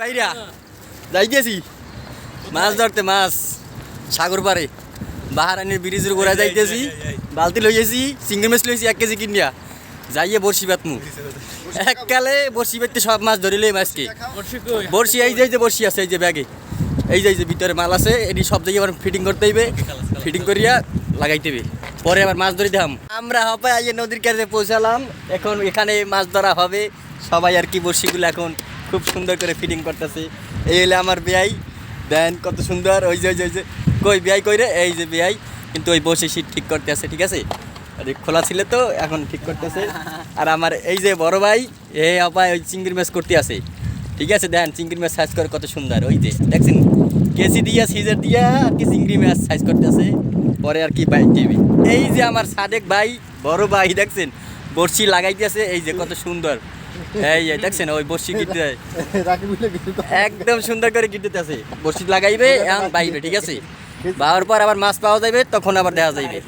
ভাইরা যাইতেছি মাছ ধরতে, মাছ সাগর পারে বাহারানির ব্রিজের গোড়া যাইতেছি। বালতি লইয়েছি, চিংড়ি মাছ লইছি 1 কেজি কিনিয়া, যাইয়ে বড়শি বাতমু। এককালে বড়শি বাততে সব মাছ ধরিলে মাছকে বড়শি এই যে বড়শি আছে, এই যে ব্যাগে, এই যে ভিতরে মাল আছে, এটি সব জায়গায় আবার ফিটিং করতে হইবে, ফিটিং করিয়া লাগাইতে হবে, পরে আবার মাছ ধরে দিলাম। আমরা হপায় আইয়ে নদীর কাছে পৌঁছালাম, এখন এখানে মাছ ধরা হবে। সবাই আর কি বড়শিগুলো এখন খুব সুন্দর করে ফিটিং করতেছে। এই হলে আমার বেয়াই, দেন কত সুন্দর। ওই যে কই বেয়াই কই রে, এই যে বেয়াই কিন্তু ওই বসে শীত ঠিক করতে আছে, ঠিক আছে, আর খোলা ছিল তো এখন ঠিক করতেছে। আর আমার এই যে বড় ভাই, এ আপায় ওই চিংড়ি মাছ করতে আছে, ঠিক আছে। দেন চিংড়ি মাছ সাইজ করে কত সুন্দর, ওই যে দেখছেন কেসি দিয়া সিজার দিয়া আর কি চিংড়ি মাছ সাইজ করতে আছে, পরে আর কি বাইক টিভি। এই যে আমার সাদেক ভাই, বড় ভাই, দেখছেন বড়শি লাগাইতে আছে, এই যে কত সুন্দর। এই দেখছেন ওই বড়শি গিটতে একদম সুন্দর করে গিটতে আছে, বড়শি লাগাইবে এখন বাইবে, ঠিক আছে। পাওয়ার পর আবার মাছ পাওয়া যাবে, তখন আবার দেখা যাইবে।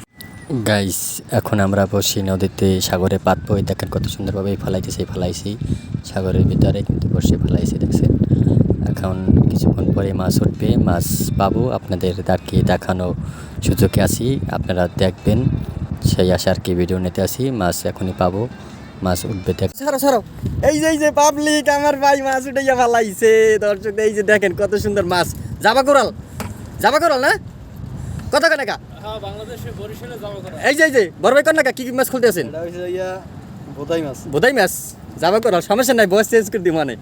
গাইস এখন আমরা বসি নদীতে, সাগরে পাতবো। দেখেন কত সুন্দরভাবে ফেলাইছি সাগরের ভিতরে, কিন্তু বসে ফেলাইছি, দেখছেন। এখন কিছুক্ষণ পরে মাছ উঠবে, মাছ পাবো, আপনাদের তাকে দেখানো সুযোগে আসি, আপনারা দেখবেন সেই আশা আর কি ভিডিও নিতে আসি। মাছ এখনই পাবো, মাছ উঠবে। দেখ সরো এই যে পাবলিক আমার ভাই মাছ উঠাইয়া ফেলাইছে, দর্শক এই যে দেখেন কত সুন্দর মাছ। জাবা কোরাল না কত কানাকা, এই যে বড় ভাই কন্যা কি মাছ খুলতে আছেন? বোধাই মাছ, জাবা কোরাল, সমস্যা নাই, বয়স চেঞ্জ করে দিই, মানে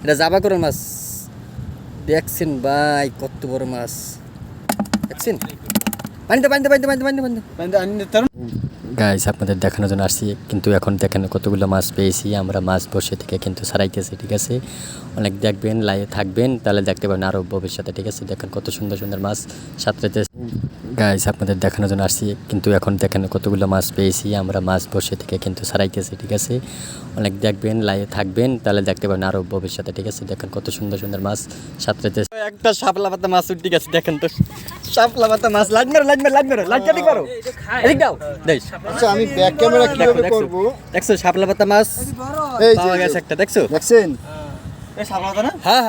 এটা জাবা কোরাল মাছ। দেখছেন ভাই কত বড় মাছ, দেখছেন। গাইস আপনাদের দেখানোর জন্য আসছি, কিন্তু এখন দেখেন কতগুলো মাছ পেয়েছি আমরা। মাছ বসে থেকে কিন্তু ছাড়াইতেছি, ঠিক আছে। অনেক দেখবেন, লাইভে থাকবেন, তাহলে দেখতে পাবেন আরও ভবিষ্যতে, ঠিক আছে। দেখেন কত সুন্দর সুন্দর মাছ সাঁতরাইতে। গাইস আপনাদের দেখানোর জন্য আসছি, কিন্তু এখন দেখেন কতগুলো মাছ পেয়েছি আমরা। মাছ বসে থেকে কিন্তু ছাড়াইতেছি, ঠিক আছে। অনেক দেখবেন, লাইভে থাকবেন, তাহলে দেখতে পাবেন আরও ভবিষ্যতে, ঠিক আছে। দেখেন কত সুন্দর সুন্দর মাছ সাঁতরাইতে। একটা শাপলা পাতা মাছ উঠে গেছে, দেখেন তো শাপলা পাতা মাছ। লাইট মেরো লাইট কাটি করো, এদিক দাও। আচ্ছা আমি ব্যাক ক্যামেরা কিভাবে করব? দেখছো শাপলা পাতা মাছ এই পাওয়া গেছে একটা, দেখছো? দেখছেন এই শাপলা পাতা না? হ্যাঁ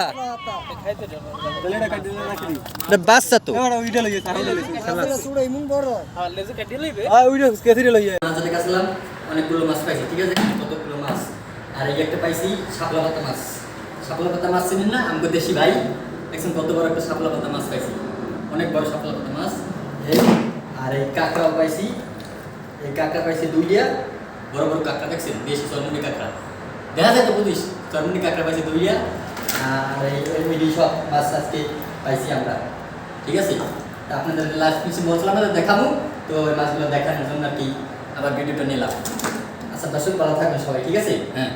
এটা বাচ্চা তো। অনেকগুলো মাছ পাইছি, ঠিক আছে, কতগুলো মাছ। আর এই একটা পাইছি শাপলা পাতা মাছ। শাপলা পাতা মাছ চিনেন না, আমাকে দেশি ভাই, দেখছেন কত বড় একটা শাপলা পাতা মাছ পাইছি, অনেক বড় শাপলা পাতা মাছ। আর এই কাঁকড়াও পাইছি, এই কাঁকড়া পাইছি 2টা বড় বড় কাঁকড়া, দেখছেন দেশি চরমুনি কাঁকড়া, দেখা যায় তো বুঝিস, চরমুনি কাঁকড়া পাইছি 2টা। আর এই সব মাছ আজকে পাইছি আমরা, ঠিক আছে। তা আপনাদের লাস্ট কিছু বলছিলাম না দেখাবো, তো ওই মাছগুলো দেখানোর জন্য আর কি আবার ভিডিওটা নিলাম। আচ্ছা দর্শক ভালো থাকবেন সবাই, ঠিক আছে। হ্যাঁ।